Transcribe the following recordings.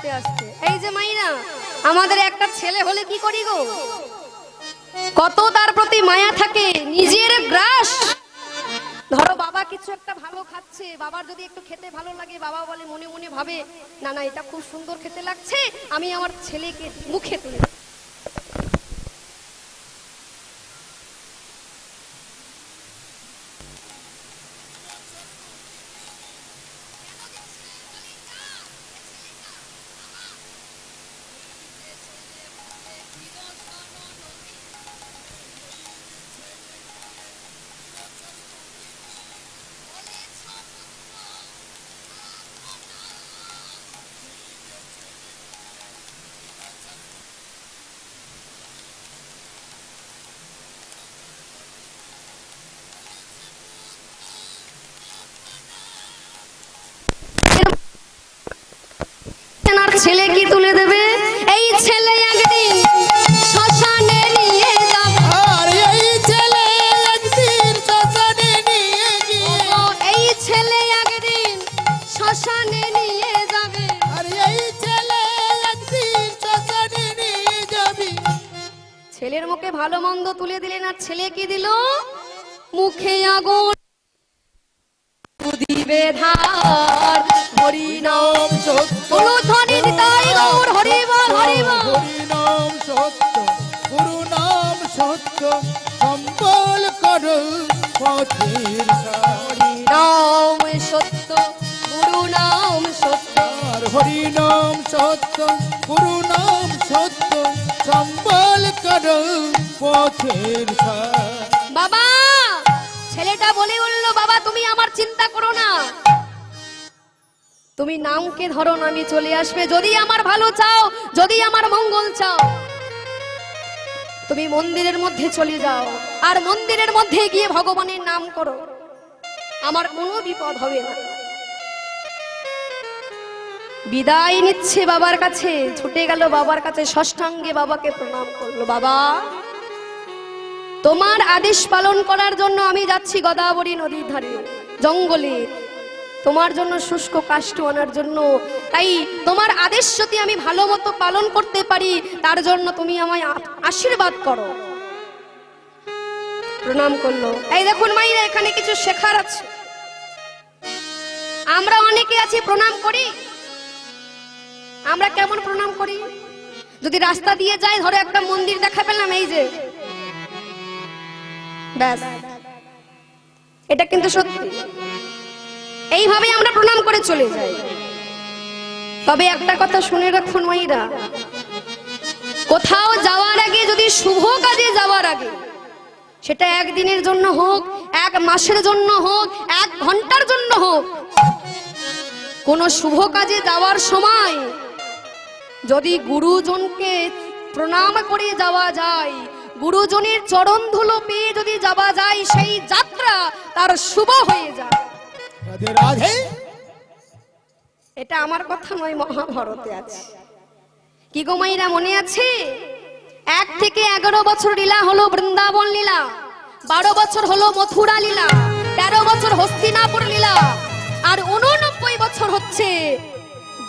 আস্তে আস্তে। এই যে মাইনা, আমাদের একটা ছেলে হলে কি করি গো, কত তার প্রতি মায়া থাকে, নিজের গ্রাস। ধরো বাবা কিছু একটা ভালো খাচ্ছে, বাবার যদি একটু খেতে ভালো লাগে, বাবা বলে মনে মনে ভাবে না না এটা খুব সুন্দর খেতে লাগছে, আমি আমার ছেলেকে মুখে তুলে। ছেলে কি তুলে দেবে? এই ছেলে একদিন শ্মশানে নিয়ে যাবে, আর এই ছেলে একদিন শ্মশানে নিয়ে গিয়ে, এই ছেলে একদিন শ্মশানে নিয়ে যাবে, আর এই ছেলে একদিন শ্মশানে নিয়ে যাবি। ছেলের মুখে ভালো মন্দ তুলে দিলেন, আর ছেলে কি দিল? মুখে আগুন দিবে ধার। হরি নাম সত্য, ধ্বনি দিতাই গৌর, হরি বল হরি বল। হরি নাম সত্য, গুরু নাম সত্য, সম্বল করো পথের সারি। নাম সত্য, গুরু নাম সত্য, আর হরি নাম সত্য, গুরু নাম সত্য, সম্বল করো পথের সারি। বাবা ছেলেটা বলে উঠলো, বাবা তুমি আমার চিন্তা করো না, তুমি নামকে ধরো, নামে চলে আসবে। যদি আমার ভালো চাও, যদি আমার মঙ্গল চাও, তুমি মন্দিরের মধ্যে চলে যাও, আর মন্দিরের মধ্যে গিয়ে ভগবানের নাম করো, আমার কোনো বিপদ হবে না। বিদায় নিচ্ছে বাবার কাছে, ছুটে গেল বাবার কাছে, ষষ্ঠাঙ্গে বাবাকে প্রণাম করলো। বাবা তোমার আদেশ পালন করার জন্য আমি যাচ্ছি গোদাবরী নদীর ধারে জঙ্গলে, তোমার জন্য শুষ্ক কাষ্ঠ আনার জন্য। তাই তোমার আদেশ যদি আমি ভালো মতো পালন করতে পারি, তার জন্য তুমি আমায় আশীর্বাদ করো। প্রণাম করলো। এই দেখুন মাইরা, এখানে কিছু শেখার আছে। আমরা অনেকে আছি প্রণাম করি, আমরা কেমন প্রণাম করি? যদি রাস্তা দিয়ে যাই, ধরো একটা মন্দির দেখা পেলাম, এই যে ব্যাস, এটা কিন্তু সত্যি, এইভাবে আমরা প্রণাম করে চলে যাই। তবে একটা কথা শুনে রাখুন মাইরা, কোথাও যাওয়ার আগে, যদি শুভ কাজে যাওয়ার আগে, সেটা একদিনের জন্য হোক, এক মাসের জন্য হোক, এক ঘন্টার জন্য হোক, কোন শুভ কাজে যাওয়ার সময় যদি গুরুজনকে প্রণাম করে যাওয়া যায়, গুরুজনের চরণ ধুলো পেয়ে যদি যাওয়া যায়, সেই যাত্রা তার শুভ হয়ে যায়। রাধে রাধে। এটা আমার কথা নয়, মহাভারতে আছে। কি গো মাইরা মনে আছে? 1 থেকে 11 বছর লীলা হলো বৃন্দাবন লীলা, 12 বছর হলো মথুরা লীলা, 13 বছর হস্তিনাপুর লীলা, আর 89 বছর হচ্ছে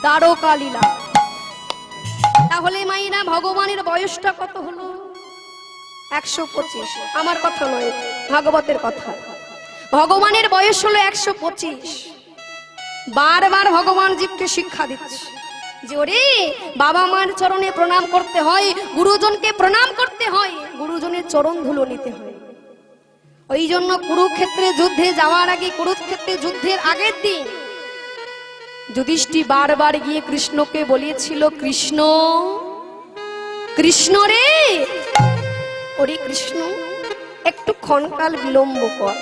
দ্বারকা লীলা। তাহলে মাইরা ভগবানের বয়সটা কত হলো? 125। আমার কথা নয়, ভাগবতের কথা। ভগবানের বয়স হলো 125। বারবার ভগবান জীবকে শিক্ষা দিচ্ছে যে ওরে বাবা মার চরণে প্রণাম করতে হয়, গুরুজনকে প্রণাম করতে হয়, গুরুজনের চরণ ধুলো নিতে হয়। ওই জন্য কুরুক্ষেত্রে যুদ্ধে যাওয়ার আগে, কুরুক্ষেত্রে যুদ্ধের আগের দিন যুধিষ্ঠির বারবার গিয়ে কৃষ্ণকে বলেছিল, কৃষ্ণ কৃষ্ণ রে, ওরে কৃষ্ণ একটু ক্ষণকাল বিলম্ব কর।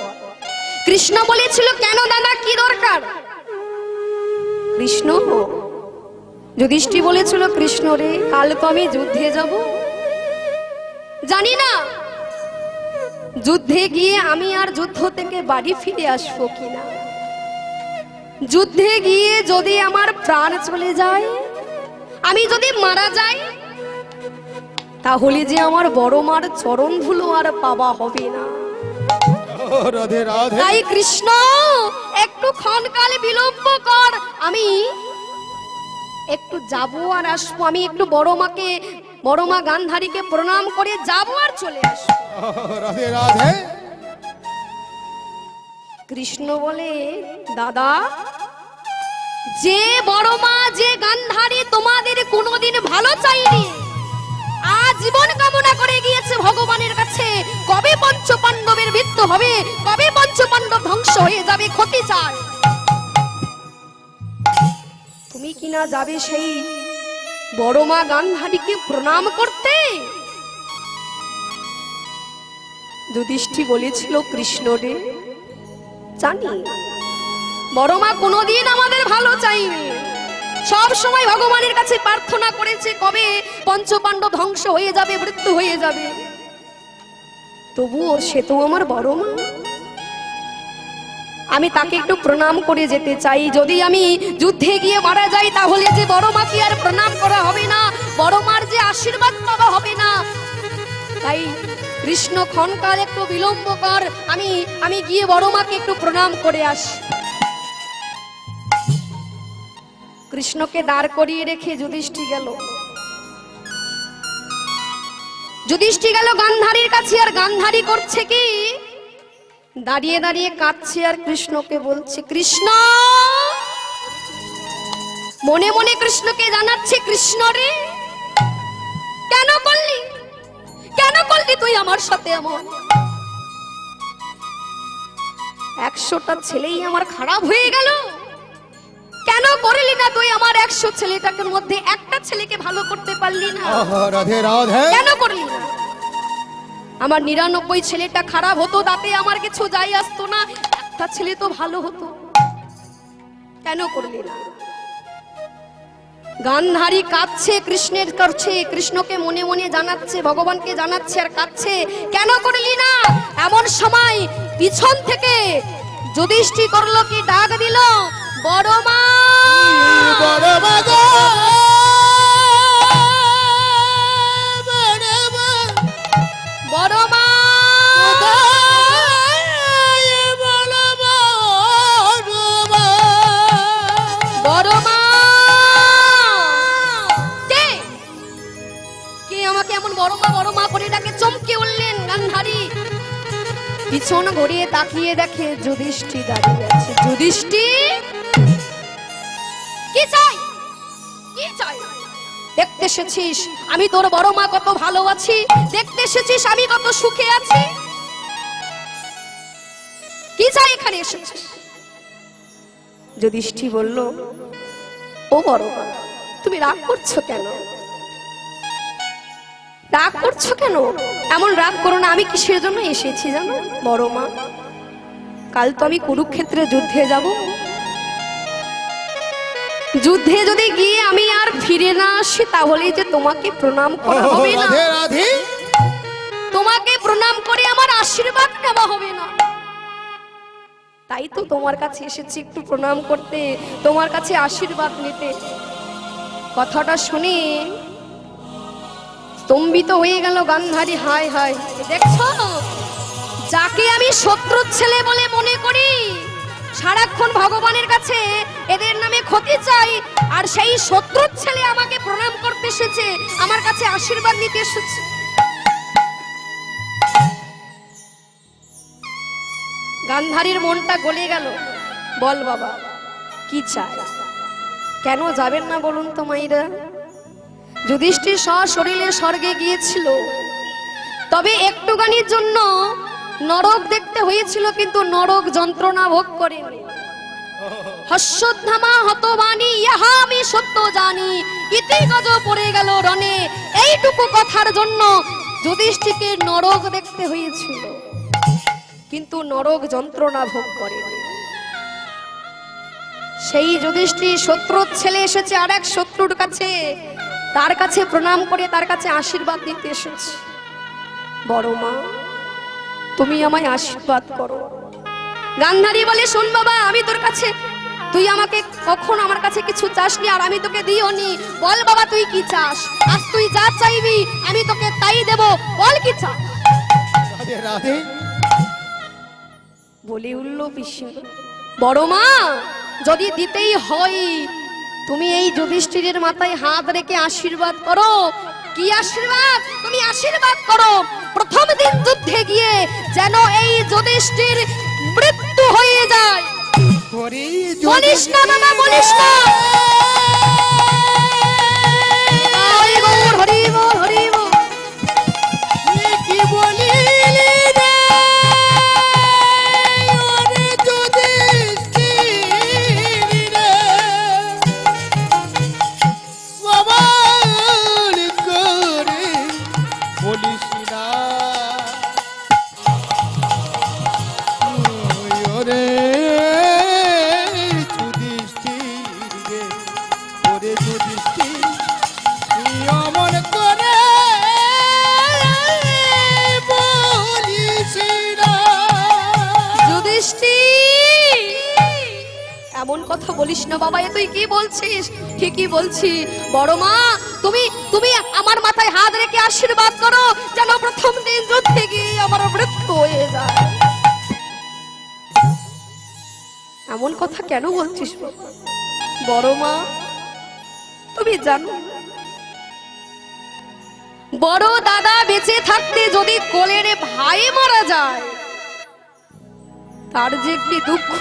কৃষ্ণ বলেছিল, কেন দাদা, কি দরকার? কৃষ্ণ যুধিষ্ঠির বলেছিল, কৃষ্ণ রে কাল তো আমি যুদ্ধে যাব, জানি না যুদ্ধে গিয়ে আমি আর যুদ্ধ থেকে বাড়ি ফিরে আসবো কিনা। যুদ্ধে গিয়ে যদি আমার প্রাণ চলে যায়, আমি যদি মারা যাই, তাহলে যে আমার বড় মার চরণ ধুলো আর পাওয়া হবে না। রাধে রাধে। তাই কৃষ্ণ একটু ক্ষণকাল বিলম্ব কর, আমি একটু যাবো আর আসবো, আমি একটু বড় মাকে, বড় মা গান্ধারীকে প্রণাম করে যাবো আর চলে আসবো। রাধে রাধে। কৃষ্ণ বলে, দাদা, যে বড় মা, যে গান্ধারী তোমাদের কোনোদিন ভালো চাইনি, আজীবন কামনা করে গিয়েছে ভগবানের কাছে কবে পঞ্চ পাণ্ডবের মৃত্যু হবে, কবে পঞ্চ পাণ্ডব ধ্বংস হয়ে যাবে, ক্ষতি চায়, তুমি কিনা যাবে সেই বড় মা গান্ধারীকে প্রণাম করতে? যুধিষ্ঠির বলেছিল, কৃষ্ণ রে, জানি বড় মা কোনোদিন আমাদের ভালো চাইনি, সব সময় ভগবানের কাছে প্রার্থনা করেছে কবে পঞ্চপাণ্ডব ধ্বংস হয়ে যাবে, মৃত্যু হয়ে যাবে, তবুও সে তো আমার বড় মা, আমি তাকে একটু প্রণাম করে যেতে চাই। যদি আমি যুদ্ধে গিয়ে মারা যাই তাহলে যে বড় মাকে আর প্রণাম করা হবে না, বড় মার যে আশীর্বাদ পাওয়া হবে না, তাই কৃষ্ণ ক্ষণকাল একটু বিলম্ব কর, আমি গিয়ে বড় মাকে একটু প্রণাম করে আসি। কৃষ্ণকে দাঁড় করিয়ে রেখে যুধিষ্ঠির গেল। যুধিষ্ঠির গেল গান্ধারীর কাছে, আর গান্ধারী করছে কি, দাঁড়িয়ে দাঁড়িয়ে কাঁদছে আর কৃষ্ণকে বলছে, কৃষ্ণ, মনে মনে কৃষ্ণকে জানাচ্ছে, কৃষ্ণ রে, কেন করলি, কেন করলি তুই আমার সাথে এমন? 100টা ছেলেই আমার খারাপ হয়ে গেল, কেন করলি না তুই আমার 100 ছেলেটাকে মধ্যে একটা ছেলেকে ভালো করতে পারলি না? রাধে রাধে। কেন করলি না? আমার 99 ছেলেটা খারাপ হতো, তাতে আমার কিছু যায় আসতো না, একটা ছেলে তো ভালো হতো, কেন করলি না? গান্ধারী কাঁদছে, কৃষ্ণের করছে, কৃষ্ণকে মনে মনে জানাচ্ছে, ভগবানকে জানাচ্ছে আর কাঁদছে, কেন করলি না? এমন সময় পিছন থেকে যুধিষ্ঠির করলো কি, ডাক দিল, বড় মা, বড় মা গো, বড় মা, বড় মা, কে কে আমাকে এমন বড় মা করে ডাকে? চমকে উঠলেন গান্ধারী, পিছন ঘুরিয়ে তাকিয়ে দেখে যুধিষ্ঠির দাঁড়িয়ে আছে। যুধিষ্ঠির, কি চাই, কি চাই? দেখতে এসেছিস আমি তোর বড় মা কত ভালো আছি, দেখতে এসেছিস আমি কত সুখে আছি, কি চাই এখানে এসেছিস? যুধিষ্ঠির বলল, ও বড় মা, তুমি রাগ করছো কেন? রাগ করছো কেন? এমন রাগ করো না, আমি কিসের জন্য এসেছি জানো বড় মা? কাল তো আমি কুরুক্ষেত্রে যুদ্ধে যাব, যুদ্ধে যদি গিয়ে আমি আর ফিরে না আসি তাহলে যে তোমাকে প্রণাম করা হবে না, রাধে রাধে। তোমাকে প্রণাম করে আমার আশীর্বাদ নেওয়া হবে না, তাই তো তোমার কাছে এসেছি একটু প্রণাম করতে, তোমার কাছে আশীর্বাদ নিতে। কথাটা শুনে স্তম্ভিত হয়ে গেল গান্ধারী। হায় হায়, দেখছো, যাকে আমি শত্রুর ছেলে বলে মনে করি, সারাক্ষণ ভগবানের কাছে এদের নামে ক্ষতি চাই, আর সেই শত্রুর ছেলে আমাকে প্রণাম করতে এসেছে, আমার কাছে আশীর্বাদ নিতে এসেছে। গান্ধারীর মনটা গলে গেল। বল বাবা, কি চাই? কেন যাবেন না বলুন তো মাইরা? যুধিষ্ঠির সশরীরে স্বর্গে গিয়েছিল, তবে একটুখানির জন্য নরক দেখতে হয়েছিল, কিন্তু নরক যন্ত্রণা ভোগ করেনি। হস্যোদ্ধামা হতবাণী ইহা আমি সত্য জানি, ইতি গজ পড়ে গেল রণে, এইটুকু কথার জন্য যুধিষ্ঠিরকে নরক দেখতে হয়েছিল, কিন্তু নরক যন্ত্রণা ভোগ করেনি। সেই যুধিষ্ঠির শত্রুর ছেলে এসেছে আরেক শত্রুর কাছে, তার কাছে প্রণাম করে তার কাছে আশীর্বাদ নিতে এসেছে। বড় মা, তুমি আমায় আশীর্বাদ করো। গান্ধারী বলে, শোন বাবা, আমি তোর কাছে, তুই আমাকে কখন আমার কাছে কিছু চাসনি, আর আমি তোকে দিওনি। বল বাবা, তুই কি চাস? আজ তুই যা চাইবি আমি তোকে তাই দেব, বল কি চাস? রাধে রাধে। বলে উঠল পিসি, বড় মা, যদি দিতেই হয় তুমি এই যুধিষ্ঠিরের মাথায় হাত রেখে আশীর্বাদ করো। কি আশীর্বাদ? তুমি আশীর্বাদ করো প্রথম দিন যুদ্ধে গিয়ে যেন এই যুধিষ্ঠির মৃত্যু হয়ে যায়। ওরে বলিস না বাবা, বলিস না। হরি বল, হরি বল, হরি বল। কি বলিলি রে ওরে যুধিষ্ঠির রে বাবার করে বলিস না ওরে যুধিষ্ঠির রে ওরে যুধিষ্ঠির তুই অমন করে বলিস না যুধিষ্ঠির এমন কথা বলিস না বাবা। এ তুই কি বলছিস? ঠিকই বলছি বড় মা। তুমি তুমি আমার মাথায় হাত রেখে আশীর্বাদ করো যেন প্রথম দিন যুদ্ধে গিয়ে আমার মৃত্যু হয়ে যায়। এমন কথা কেন বলছিস বাবা? বড় মা, তুমি জানো বড় দাদা বেঁচে থাকতে যদি কোলের ভাই মারা যায় তার যে কি দুঃখ,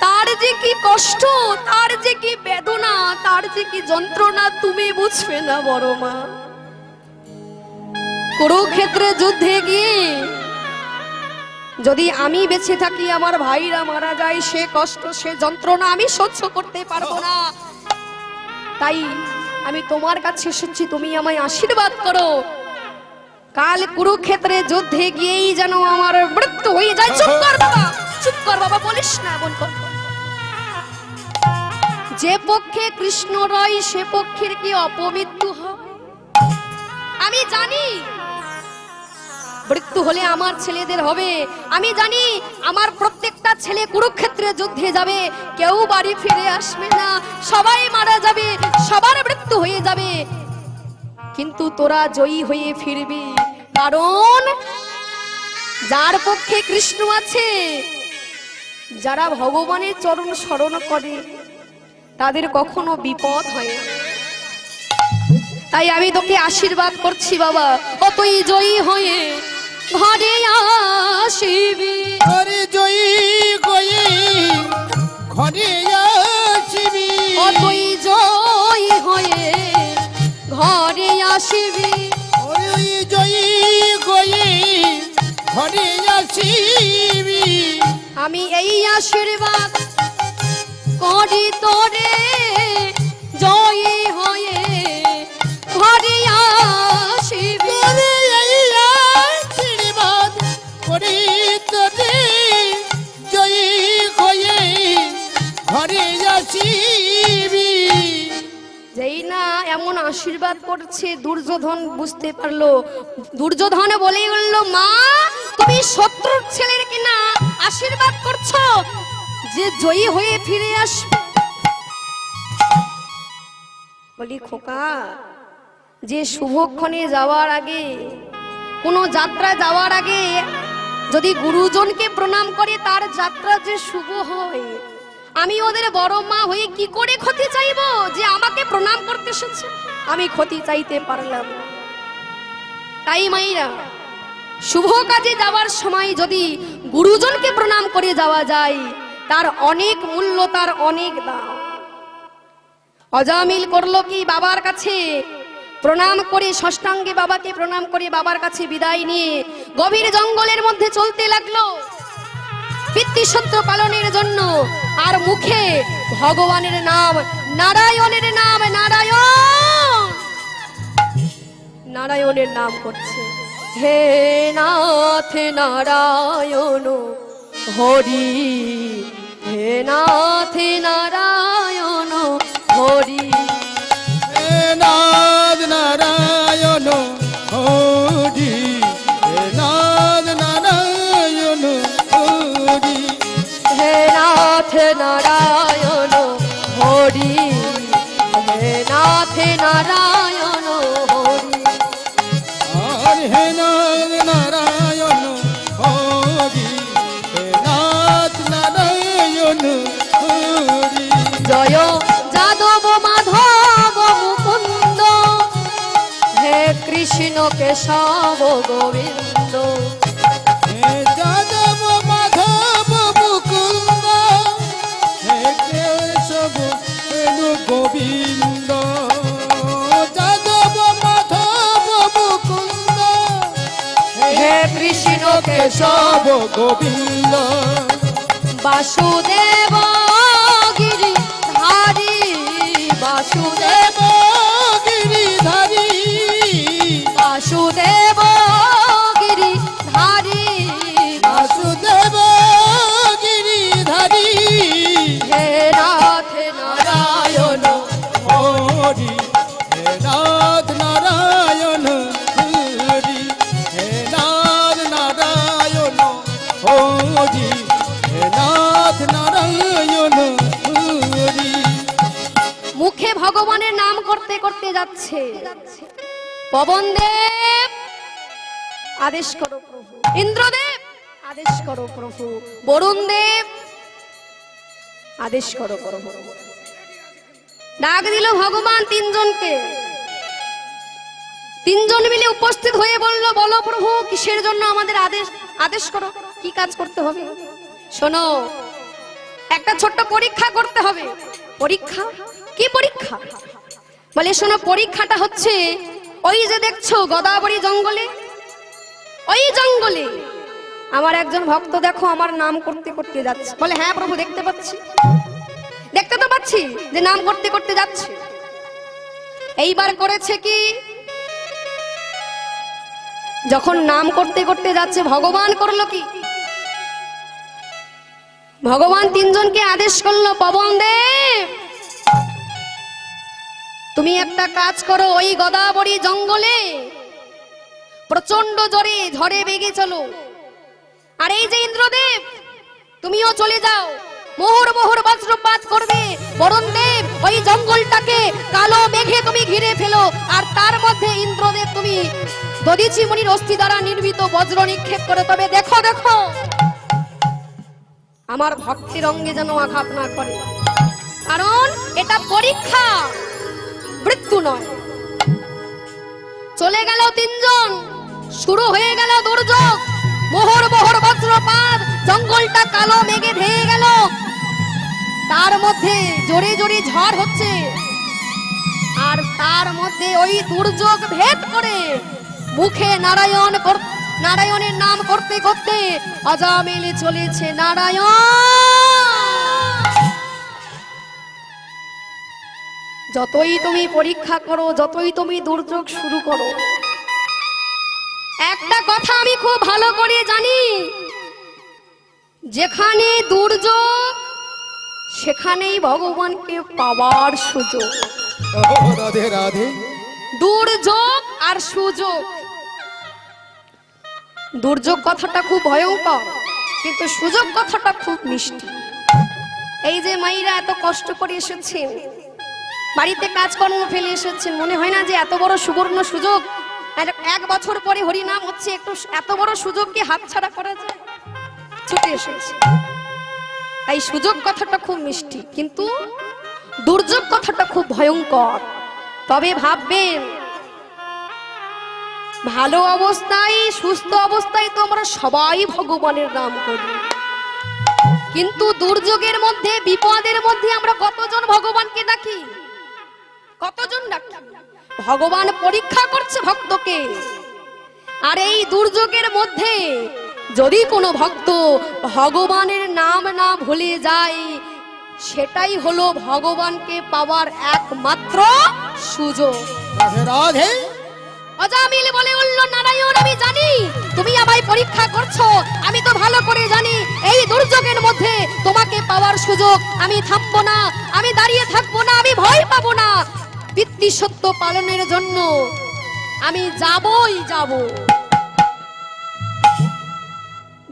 তার যে কি কষ্ট, তার যে কি বেদনা, তার যে কি যন্ত্রণা তুমি বুঝবে না বড় মা। কুরুক্ষেত্রে যুদ্ধে গিয়ে যদি আমি বেঁচে থাকি আমার ভাইরা মারা যায়, সে কষ্ট সে যন্ত্রণা আমি সহ্য করতে পারবো না। তাই আমি তোমার কাছে এসেছি, তুমি আমায় আশীর্বাদ করো কাল কুরুক্ষেত্রে যুদ্ধে গিয়েই যেন আমার মৃত্যু হয়ে যায়। চুপ কর বাবা, চুপ কর বাবা, বলিস না এমন কথা। যে পক্ষে কৃষ্ণ রয় সে পক্ষের কি অপমৃত্যু হয়? আমি জানি মৃত্যু হলে আমার ছেলেদের হবে। আমি জানি আমার প্রত্যেকটা ছেলে কুরুক্ষেত্রে যুদ্ধে যাবে, কেউ বাড়ি ফিরে আসবে না, সবাই মারা যাবে, সবার মৃত্যু হয়ে যাবে। কিন্তু তোরা জয়ী হয়ে ফিরবি, কারণ যার পক্ষে কৃষ্ণ আছে, যারা ভগবানের চরণ শরণ করে তাদের কখনো বিপদ হয় না। তাই আমি তোকে আশীর্বাদ করছি বাবা, কতই জয়ী হয়ে ঘরে আসিবি। ওরে জয়ী গয়ে ঘরে আসিবি কতই জয়ী হয়ে ঘরে আসিবি। ওরে ওই জয়ী গয়ে ঘরে আসিবি আমি এই আশীর্বাদ করি তোরে, জয়ী হয়ে ঘরে আসিবি। ওরে এই আশীর্বাদ করি তোরে জয়ী হয়ে ঘরে আসিবি। যেই না এমন আশীর্বাদ করছে দুর্যোধন বুঝতে পারলো। দুর্যোধন বলে বলল, মা তুমি শত্রুর ছেলের কিনা আশীর্বাদ করছো যে জয়ী হয়ে ফিরে আসবে। বলি খোকা, যে শুভক্ষণে যাওয়ার আগে, কোনো যাত্রা যাওয়ার আগে যদি গুরুজনকে প্রণাম করে তার যাত্রা যে শুভ হয়। আমি ওদের বড় মা হয়ে কি করে ক্ষতি চাইবো? যে আমাকে প্রণাম করতে এসেছে আমি ক্ষতি চাইতে পারলাম না। তাই মাইরা শুভ কাজে যাওয়ার সময় যদি গুরুজনকে প্রণাম করে যাওয়া যায় তার অনেক মূল্য, তার অনেক দাম। অজামিল করলো কি বাবার কাছে প্রণাম করে, ষষ্ঠাঙ্গে বাবাকে প্রণাম করে বাবার কাছে বিদায় নিয়ে গভীর জঙ্গলের মধ্যে চলতে লাগলো পিতৃসত্য পালনের জন্য। আর মুখে ভগবানের নাম, নারায়ণের নাম, নারায়ণ নারায়ণের নাম করছে। হে নাথ নারায়ণ হরি, হে নাথ নারায়ণ হরি। হে নাথ নারায়ণ হরি, হে নাথ নারায়ণ হরি। হে নাথ নারায়ণ হরি, হে নাথ নারায়ণ হরি। আর হে নাথ নারায়ণ হরি, হে নাথ নারায়ণ হরি। জয় কেশব গোবিন্দ। হে যাদব মাধব মুকুন্দ, হে কেশব বেণু গোবিন্দ। যাদব মাধব মুকুন্দ, হে কৃষ্ণ কেশব কেশব গোবিন্দ। বাসুদেব গিরিধারী, বাসুদেব গিরিধারী, বাসুদেব গিরিধারী, বাসুদেব গিরিধারী। হে নাথ নারায়ণ হরি হে নাথ নারায়ণ হরি, হে নাথ নারায়ণ হরি, হে নাথ নারায়ণ হরি। মুখে ভগবানের নাম করতে করতে যাচ্ছে। পবনদেব আদেশ করো প্রভু, ইন্দ্রদেব আদেশ করো প্রভু, বরুণ দেব আদেশ করো প্রভু। ডাক দিল ভগবান তিনজনকে। তিনজন মিলে উপস্থিত হয়ে বলল, বলো প্রভু কিসের জন্য আমাদের আদেশ, আদেশ করো, কি কাজ করতে হবে। শোনো, একটা ছোট্ট পরীক্ষা করতে হবে। পরীক্ষা? কি পরীক্ষা? বলে শোনো, পরীক্ষাটা হচ্ছে ওই যে দেখছো গোদাবরী জঙ্গলে, ওই জঙ্গলে আমার একজন ভক্ত দেখো আমার নাম করতে করতে যাচ্ছে। বলে হ্যাঁ প্রভু দেখতে পাচ্ছি, দেখতে তো পাচ্ছি যে নাম করতে করতে যাচ্ছে। এইবার করেছে কি, যখন নাম করতে করতে যাচ্ছে ভগবান করলো কি, ভগবান তিনজনকে আদেশ করলো, পবনদেব তুমি একটা কাজ করো, ওই গোদাবরী জঙ্গলে প্রচন্ড জোরে ঝড়ে বেগে চলো। আর এই যে ইন্দ্রদেব তুমিও চলে যাও, মোহর মোহর বজ্রপাত করবে। বরুণদেব ওই জঙ্গলটাকে কালো মেঘে তুমি ঘিরে ফেলো, আর তার মধ্যে ইন্দ্রদেব তুমি দধিচি মুনির অস্থি দ্বারা নির্মিত বজ্র নিক্ষেপ করে। তবে দেখো দেখো আমার ভক্তির অঙ্গে যেন আঘাত না করে, কারণ এটা পরীক্ষা, মৃত্যু নয়। চলে গেল তিনজন, শুরু হয়ে গেল দুর্যোগ, মোহর মোহর বজ্রপাত, জঙ্গলটা কালো মেঘে ধেয়ে গেল। তার মধ্যে জোরে জোরে ঝড় হচ্ছে, আর তার মধ্যে ওই দুর্যোগ ভেদ করে মুখে নারায়ণের নাম করতে করতে অজামিলে চলেছে নারায়ণ। যতই তুমি পরীক্ষা করো, যতই তুমি দুর্যোগ শুরু করো, একটা কথা আমি খুব ভালো করে জানি, যেখানে দুর্যোগ সেখানেই ভগবানকে পাওয়ার সুযোগ। রাধে রাধে। দুর্যোগ আর সুযোগ, দুর্যোগ কথাটা খুব ভয়ঙ্কর, কিন্তু সুযোগ কথাটা খুব মিষ্টি। এই যে মাইরা এত কষ্ট করে এসেছেন, বাড়িতে কাজকর্ম ফেলে এসেছেন, মনে হয় না যে এত বড় সুবর্ণ সুযোগ, এক বছর পরে হরিনাম হচ্ছে, একটু এত বড় সুযোগ কি হাতছাড়া করা যায়? ছুটে এসেছে। তাই সুযোগ কথাটা খুব মিষ্টি, কিন্তু দুর্যোগ কথাটা খুব ভয়ঙ্কর। তবে ভাববেন, ভালো অবস্থায় সুস্থ অবস্থায় তো আমরা সবাই ভগবানের নাম করি, কিন্তু দুর্যোগের মধ্যে বিপদের মধ্যে আমরা কতজন ভগবানকে ডাকি? কতজন ডাকি? ভগবান পরীক্ষা করছে ভক্তকে। আর এই দুর্যোগের মধ্যে যদি কোনো ভক্ত ভগবানের নাম না ভুলে যায়, সেটাই হলো ভগবানকে পাওয়ার একমাত্র সুযোগ। রাধে রাধে। অজামিল বলে উঠল, নারায়ণ আমি জানি তুমি আমায় পরীক্ষা করছো, আমি তো ভালো করে জানি এই দুর্যোগের মধ্যে তোমাকে পাওয়ার সুযোগ। আমি থামবো না, আমি দাঁড়িয়ে থাকবো না, আমি ভয় পাবো না। পিতৃ সত্য পালনের জন্য আমি যাবই যাব।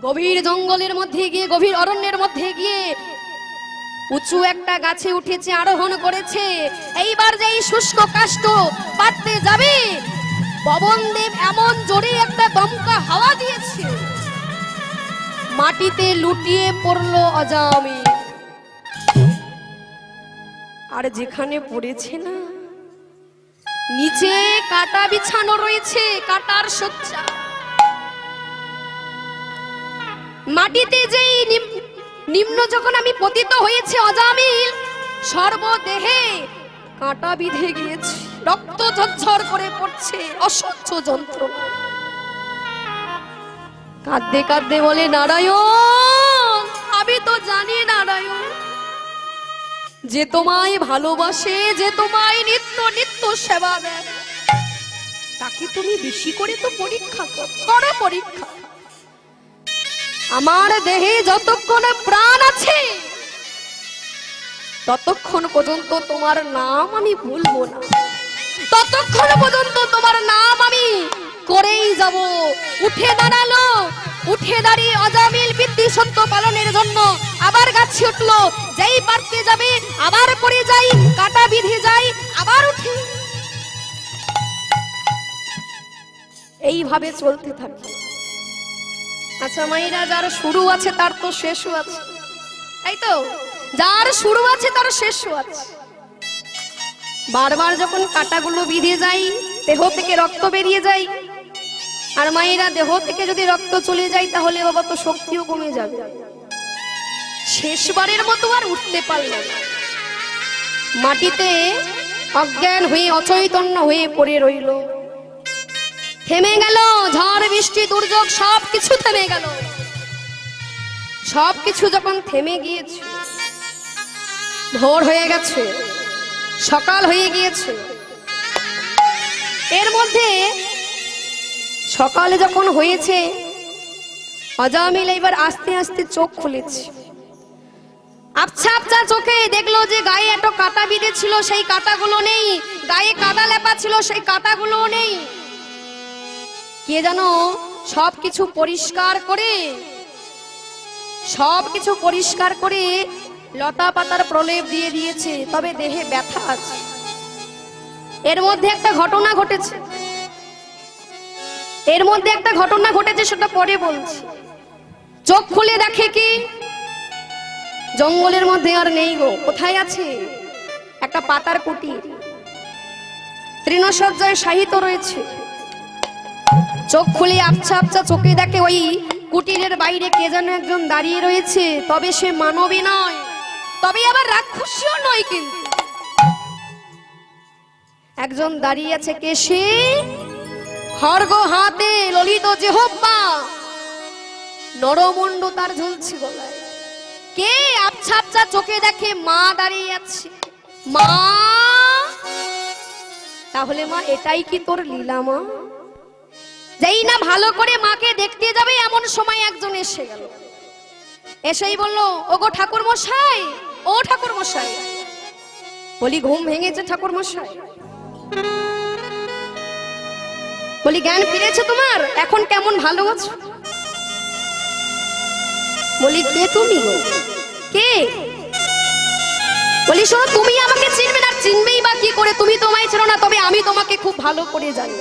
গভীর জঙ্গলের মধ্যে গিয়ে, গভীর অরণ্যের মধ্যে গিয়ে উঁচু একটা গাছে উঠেছে, আরোহণ করেছে। এইবার যে এই শুষ্ক কাষ্ঠ পাততে যাবে, পবনদেব এমন জোরে একটা দমকা হাওয়া দিয়েছে, মাটিতে লুটিয়ে পড়লো অজামিল। আর যেখানে পড়েছে না, নিচে কাটা বিছানো রয়েছে, কাটার শয্যা। মাটিতে যেই নিম্ন যখন আমি পতিত হয়েছে অজামিল, সর্বদেহে কাঁটা বিঁধে গিয়েছে, রক্ত ঝরঝর করে পড়ছে, অসহ্য যন্ত্রণা। কাঁদতে কাঁদতে বলে, নারায়ণ, আমি তো জানি নারায়ণ, যে তোমায় ভালোবাসে, যে তোমায় নিত্য নিত্য সেবা দেয়, তাকে তুমি বেশি করে তো পরীক্ষা করো, পরীক্ষা। আমার দেহে যতক্ষণ প্রাণ আছে ততক্ষণ পর্যন্ত তোমার নাম আমি ভুলবো না, ততক্ষণ পর্যন্ত তোমার নাম আমি করেই যাব। উঠে দাঁড়ালো, উঠে দাঁড়িয়ে অজামিল পিতৃ সত্য পালনের জন্য আবার গাছে উঠলো। যেই পারতে যাবে আবার পড়ে যাই, কাটা বিঁধে যাই, আবার উঠে। এইভাবে চলতে থাকে। আচ্ছা মায়েরা, যার শুরু আছে তার তো শেষও আছে, তাই তো? যার শুরু আছে তার শেষও আছে। বারবার যখন কাটাগুলো বিঁধে যায়, দেহ থেকে রক্ত বেরিয়ে যায়। আর মায়েরা, দেহ থেকে যদি রক্ত চলে যায় তাহলে বাবা তো শক্তিও কমে যাবে, শেষবারের মতো আর উঠতে পারল না। মাটিতে অজ্ঞান হয়ে অচৈতন্য হয়ে পড়ে রইল। থেমে গেল, ঝড় বৃষ্টি দুর্যোগ সবকিছু থেমে গেল। সবকিছু যখন থেমে গিয়েছে, ভোর হয়ে গেছে, সকাল হয়ে গিয়েছে। এর মধ্যে সকালে যখন হয়েছে, অজামিল এবার আস্তে আস্তে চোখ খুলেছে। আবছা আবছা চোখে দেখলো যে গায়ে একটা কাটা বিঁধে ছিল, সেই কাটাগুলো নেই। গায়ে কাদা লেপা ছিল, সেই কাটাগুলো নেই। কে জানো সবকিছু পরিষ্কার করে, সবকিছু পরিষ্কার করে লতা পাতার প্রলেপ দিয়ে দিয়েছে, তবে দেহে ব্যথা আছে। এর মধ্যে একটা ঘটনা ঘটেছে, এর মধ্যে একটা ঘটনা ঘটেছে, সেটা পরে বলছি। চোখ খুলে দেখে কি জঙ্গলের মধ্যে আর নেই গো। কোথায় আছে? একটা পাতার কুটির, তৃণসজ্জায় শায়িত রয়েছে। চোখ খুলে আবছা আবছা চোখে দেখে ওই কুটিরের বাইরে কে যেন একজন দাঁড়িয়ে রয়েছে। তবে সে মানবী নয়, তবে আবার রাক্ষসীও নয়, কিন্তু একজন দাঁড়িয়ে আছে। কে সে? খড়গ হাতে, ললিত জিহ্বা, নরমুণ্ড তার ঝুলছে গলায়। কে? আবছা আবছা চোখে দেখে মা দাঁড়িয়ে আছে। মা, তাহলে মা এটাই কি তোর লীলা? মা যেই না ভালো করে মাকে দেখতে যাবে, এমন সময় একজন এসে গেল। এসেই বলল, ওগো ঠাকুর মশাই, ও ঠাকুর মশাই। বলি, ঘুম ভেঙেছে ঠাকুর মশাই? বলি, জ্ঞান ফিরেছে তোমার? এখন কেমন ভালো আছো? বলি, কে তুমি গো? কে? বলি, শোনো, তুমি আমাকে চিনবে না, চিনবেই বা কি করে? তুমি তোমায় চেনো না, তবে আমি তোমাকে খুব ভালো করে জানি,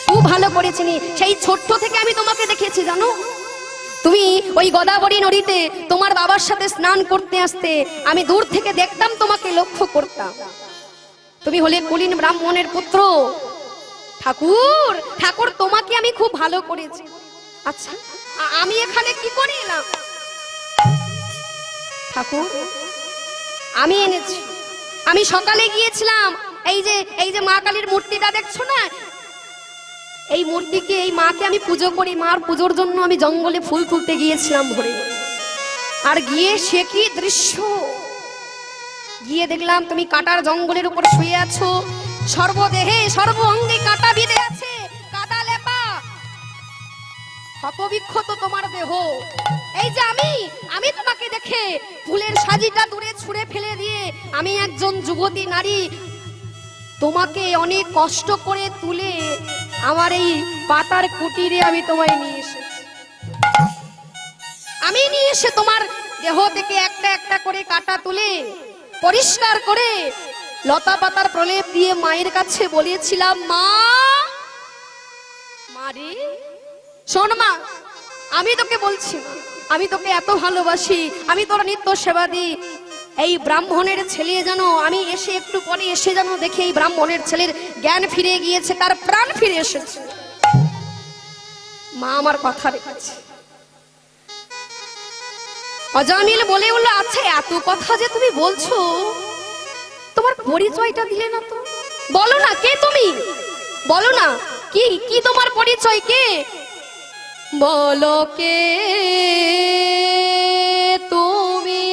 খুব ভালো করে চিনি। সেই ছোট্ট থেকে আমি তোমাকে দেখেছি, জানো? তুমি ওই গোদাবরী নদীতে তোমার বাবার সাথে স্নান করতে আসতে, আমি দূর থেকে দেখতাম, তোমাকে লক্ষ্য করতাম। তুমি হলে কুলীন ব্রাহ্মণের পুত্র। ঠাকুর, ঠাকুর, তোমাকে আমি খুব ভালো করেছি। আচ্ছা, আমি এখানে কি করি না? ঠাকুর, আমি এনেছি। আমি সকালে গিয়েছিলাম, এই যে মা কালীর মূর্তিটা দেখছো না, এই মূর্তিকে, এই মাকে আমি পুজো করি। মার পুজোর জন্য আমি জঙ্গলে ফুল তুলতে গিয়েছিলাম ভোরে। আর গিয়ে সে কি দৃশ্য! গিয়ে দেখলাম তুমি কাটার জঙ্গলের উপর শুয়ে আছো, সর্বদেহে সর্ব অঙ্গে কাটা বিঁধে আছে, কাদা লেপা, ক্ষতবিক্ষত তোমার দেহ। এই যে আমি তোমাকে দেখে ফুলের সাজিটা দূরে ছুঁড়ে ফেলে দিয়ে, আমি একজন যুবতী নারী, তোমাকে অনেক কষ্ট করে তুলে আমার এই পাতার কুটিরে আমি তোমায় নিয়ে এসেছি। আমি নিয়ে এসে তোমার দেহ থেকে একটা একটা করে কাটা তুলে পরিষ্কার করে লতা পাতার প্রলেপ দিয়ে মায়ের কাছে বলেছিলাম, মা, মারে শোন মা, আমি তোকে বলছি, আমি তোকে এত ভালোবাসি, আমি তোর নিত্য সেবা দিই, এই ব্রাহ্মণের ছেলে যেন আমি এসে একটু পরে এসে যেন দেখি এই ব্রাহ্মণের ছেলের জ্ঞান ফিরে গিয়েছে, তার প্রাণ ফিরে এসেছে। মা আমার কথা রেখেছে। অজামিল বলে উঠল, আচ্ছা এত কথা যে তুমি বলছো, তোমার পরিচয়টা দিলে না তো? বলো না কে তুমি, বলো না কি কি তোমার পরিচয়, কে বলো কে তুমি,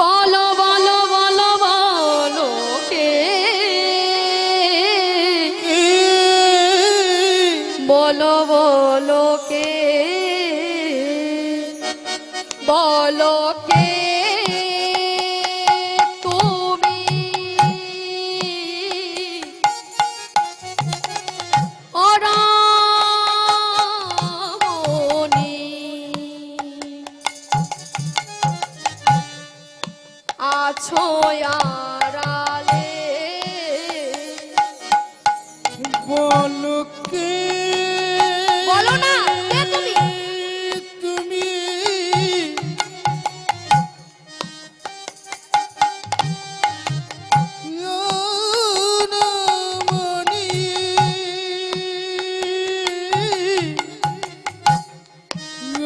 বলো বলো বলো বলো কে, বলো বলো কে, বলো কে তুমি, ও রামণি, আছো আড়ালে, বলো কে বলো না কে তুমি, তুমি, রামণি,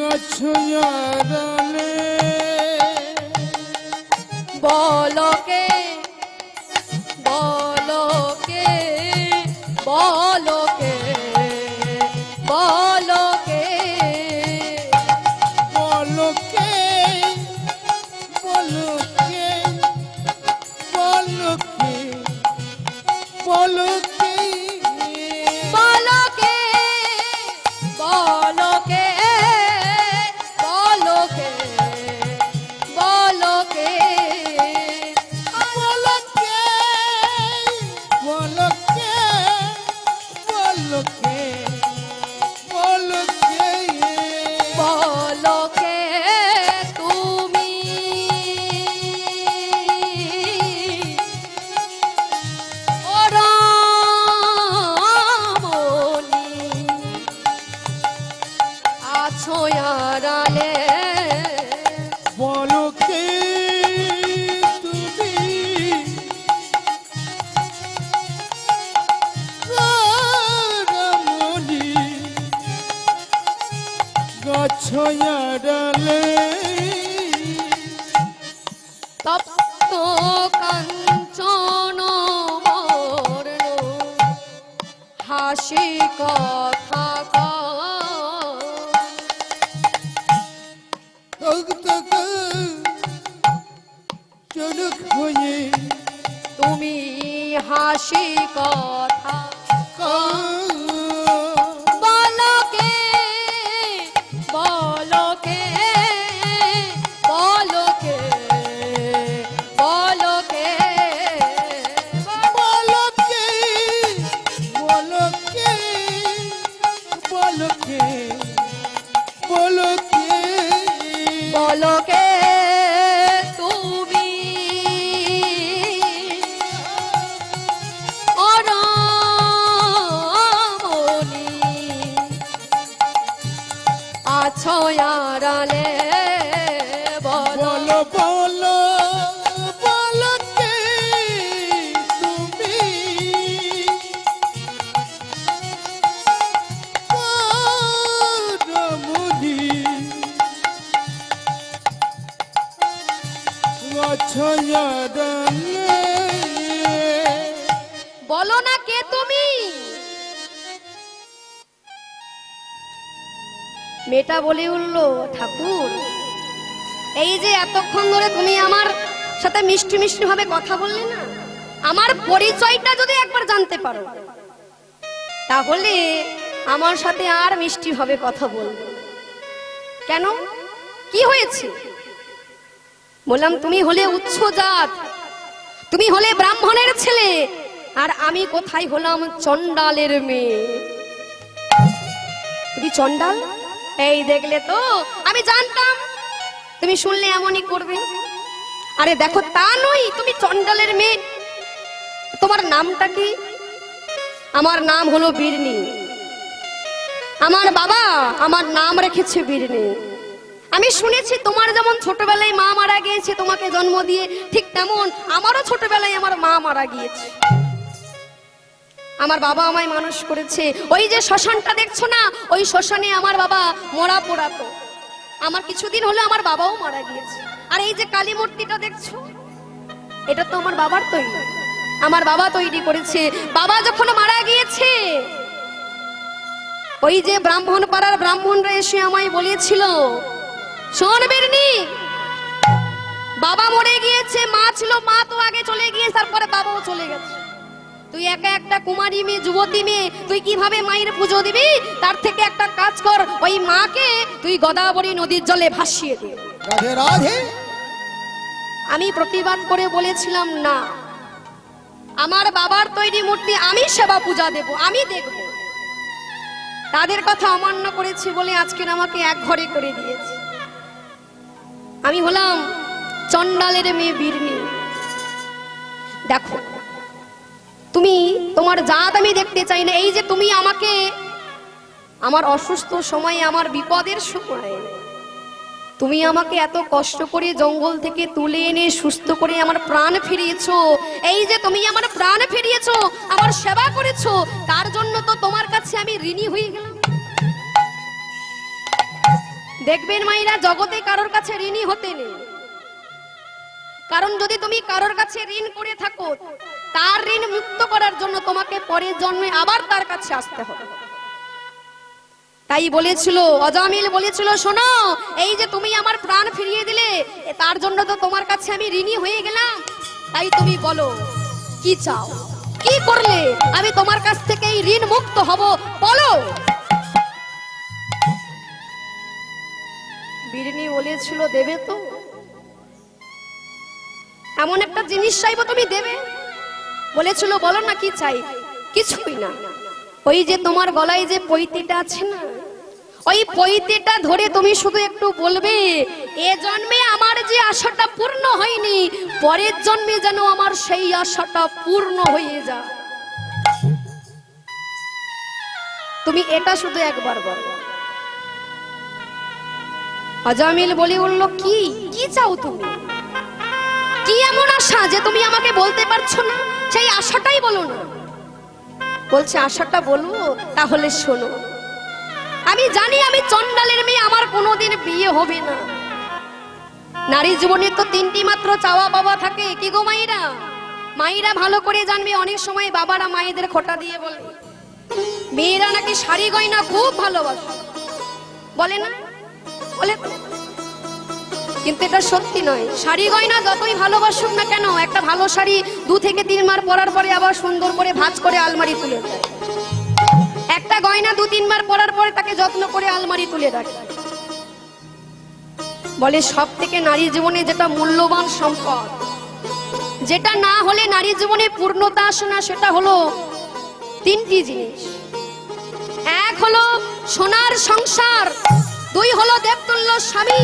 আছো আড়ালে, বলো কে, বলো কে, বলো কে, বলো কে, বলো কে, বলো কে, বলো কে, বলো কে, বলো কে, বলো কে, বলো কে, বলো কে, বলো কে, বলো কে, বলো কে, বলো কে, বলো কে তুমি, ও রামণি, আছো আড়ালে, বলো কে তুমি, রামণি, গাছ আড়ালে, তপ্ত কাঞ্চন বর্ণ, হাসি কথা তক তক চলক হয়ে তুমি, হাসি কথা বলো কে, বলো কে, বলো কে, বলো কে, বলো কে, বলো কে, বলো কে, বলো কে, বলো কে তুমি, ও রামণি, আছো আড়ালে, বলো বলো বলো বলো কে তুমি, রামণি, গাছ আড়ালে, বলো না কে তুমি। মেয়েটা বলে উঠল, ঠাকুর এই যে এতক্ষণ ধরে তুমি আমার সাথে মিষ্টি মিষ্টি ভাবে কথা বললে না, আমার পরিচয়টা যদি একবার জানতে পারো তাহলে আমার সাথে আর মিষ্টি ভাবে কথা বলবে। কেন, কি হয়েছে? বললাম তুমি হলে উচ্চ জাত, তুমি হলে ব্রাহ্মণের ছেলে, আর আমি কোথায় হলাম চণ্ডালের মেয়ে। তুমি চণ্ডাল? এই দেখলে তো, আমি জানতাম তুমি শুনলে এমনই করবে। আরে দেখো তা নয়, তুমি চণ্ডালের মেয়ে। তোমার নামটা কি? আমার নাম হলো বীরনি। আমার বাবা আমার নাম রেখেছে বীরনি। আমি শুনেছি তোমার যেমন ছোটবেলায় মা মারা গিয়েছে তোমাকে জন্ম দিয়ে, ঠিক তেমন আমারও ছোটবেলায় আমার মা মারা গিয়েছে। আমার বাবা আমায় মানুষ করেছে। ওই যে শ্মশানটা দেখছো না, ওই শ্মশানে আমার বাবা মরা পোড়াতো। আমার কিছুদিন হলো আমার বাবাও মারা গিয়েছে। আর এই যে কালী মূর্তিটা দেখছো, এটা তো আমার বাবার তৈরি, আমার বাবা তৈরি করেছে। বাবা যখন মারা গিয়েছে, ওই যে ব্রাহ্মণ পাড়ার ব্রাহ্মণরা এসে আমায় বলেছিল, শোন বিরনি, বাবা মরে গিয়েছে, মা ছিল, মা তো আগে চলে গিয়েছে, তারপরে বাবাও চলে গেছে। তুই একা একটা কুমারী মেয়ে, যুবতী মেয়ে, তুই কিভাবে মায়ের পুজো দিবি? তার থেকে একটা কাজ কর, ওই মাকে তুই গোদাবরী নদীর জলে ভাসিয়ে দে। রাধে রাধে। আমি প্রতিবাদ করে বলেছিলাম, না, আমার বাবার তৈরি মূর্তি আমি সেবা পূজা দেব, আমি দেখব। তাদের কথা অমান্য করেছি বলে আজকের আমাকে এক ঘরে করে দিয়েছে। আমি হলাম চন্ডালের মেয়ে বিরনি। দেখো, তুমি তোমার জাত আমি দেখতে চাই না। এই যে তুমি আমাকে আমার অসুস্থ সময়ে, আমার বিপদের সময় তুমি আমাকে এত কষ্ট করে জঙ্গল থেকে তুলে এনে সুস্থ করে আমার প্রাণ ফিরিয়েছো, এই যে তুমি আমার প্রাণ ফিরিয়েছো, আমার সেবা করেছো, তার জন্য তো তোমার কাছে আমি ঋণী হয়ে গেলাম। দেখবেন মায়েরা, জগতে কারোর কাছে ঋণী হতে নেই। কারণ যদি তুমি কারোর কাছে ঋণ করে থাকো, তার ঋণ মুক্ত করার জন্য তোমাকে পরের জন্মে আবার তার কাছে আসতে হবে। তাই বলেছিল অজামিল, বলেছিল, শোনো, এই যে তুমি আমার প্রাণ ফিরিয়ে দিলে, তার জন্য তো তোমার কাছে আমি ঋণী হয়ে গেলাম। তাই তুমি বলো কি চাও, কি করলে আমি তোমার কাছ থেকে এই ঋণ মুক্ত হব, বলো। বিরনি বলেছিল, দেবে তো? এমন একটা জিনিস চাইবো, তুমি দেবে? বলেছিল, বলো না কি চাই। কিছুই না, ওই যে তোমার গলায় যে পৈতিটা আছে না, ওই পৈতিটা ধরে তুমি শুধু একটু বলবে, এ জন্মে আমার যে আশাটা পূর্ণ হয়নি, পরের জন্মে যেন আমার সেই আশাটা পূর্ণ হয়ে যায়। তুমি এটা শুধু একবার বলো। অজামিল বলে উঠল, কি কি চাও তুমি? কি এমন আশা যে তুমি আমাকে বলতে পারছো না? সেই আশাটাই বলো না। বলছে, আশাটা বলবো? তাহলে শোনো, আমি জানি আমি চন্ডালের মেয়ে, আমার কোনোদিন বিয়ে হবে না। নারী জীবনে তো তিনটি মাত্র চাওয়া পাওয়া থাকে। কি গো মায়েরা? মায়েরা ভালো করে জানবে, অনেক সময় বাবারা মায়েদের খোটা দিয়ে বলে, মেয়েরা নাকি শাড়ি গয়না খুব ভালোবাসে, বলে না? বলে তো। কিন্তু এটা সত্যি নয়। শাড়ি গয়না যতই ভালোবাসুক না কেন, একটা ভালো শাড়ি 2 থেকে 3 মাস পরার পরে আবার সুন্দর করে ভাঁজ করে আলমারি তুলে দেয়। একটা গয়না 2-3 মাস পরার পরে তাকে যত্ন করে আলমারি তুলে রাখে। বলে সব থেকে নারী জীবনে যেটা মূল্যবান সম্পদ, যেটা না হলে নারী জীবনে পূর্ণতা আসে না, সেটা হলো 3টি জিনিস। 1 হলো সোনার সংসার, 2 হলো দেবতুল্য স্বামী,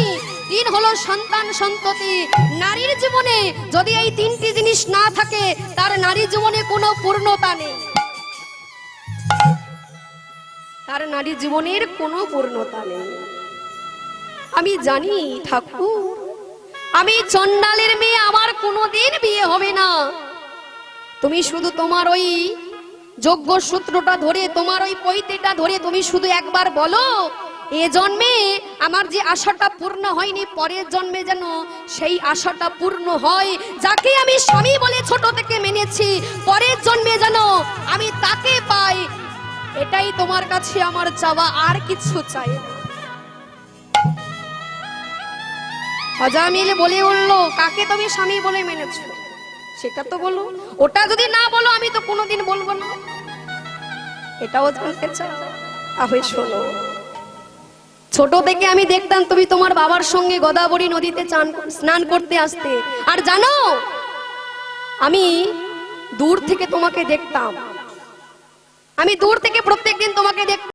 3 হলো সন্তান সন্ততি। নারীর জীবনে যদি এই 3টি জিনিস না থাকে, তার নারী জীবনে কোনো পূর্ণতা নেই, তার নারী জীবনের কোনো পূর্ণতা নেই। আমি জানি ঠাকুর, আমি চন্ডালের মেয়ে, আমার কোনোদিন বিয়ে হবে না। তুমি শুধু তোমার ওই যোগ্য সূত্রটা ধরে, তোমার ওই পৈতেটা ধরে তুমি শুধু একবার বলো, এ জন্মে আমার যে আশাটা পূর্ণ হয়নি, পরের জন্মে যেন সেই আশাটা পূর্ণ হয়। যাকে আমি স্বামী বলে ছোট থেকে মেনেছি, পরের জন্মে যেন আমি তাকে পাই। এটাই তোমার কাছে আমার চাওয়া, আর কিছু চাই না। অজামিল বলে উঠল, কাকে তুমি স্বামী বলে মেনেছো সেটা তো বলো। ওটা যদি না বলো, আমি তো কোনোদিন বলবো না। এটাও জানতে চাও? তাহলে শোনো, ছোট থেকে আমি দেখতাম তুমি তোমার বাবার সঙ্গে গোদাবরী নদীতে স্নান করতে আসতে। আর জানো, আমি দূর থেকে তোমাকে দেখতাম, আমি দূর থেকে প্রত্যেকদিন তোমাকে দেখতাম।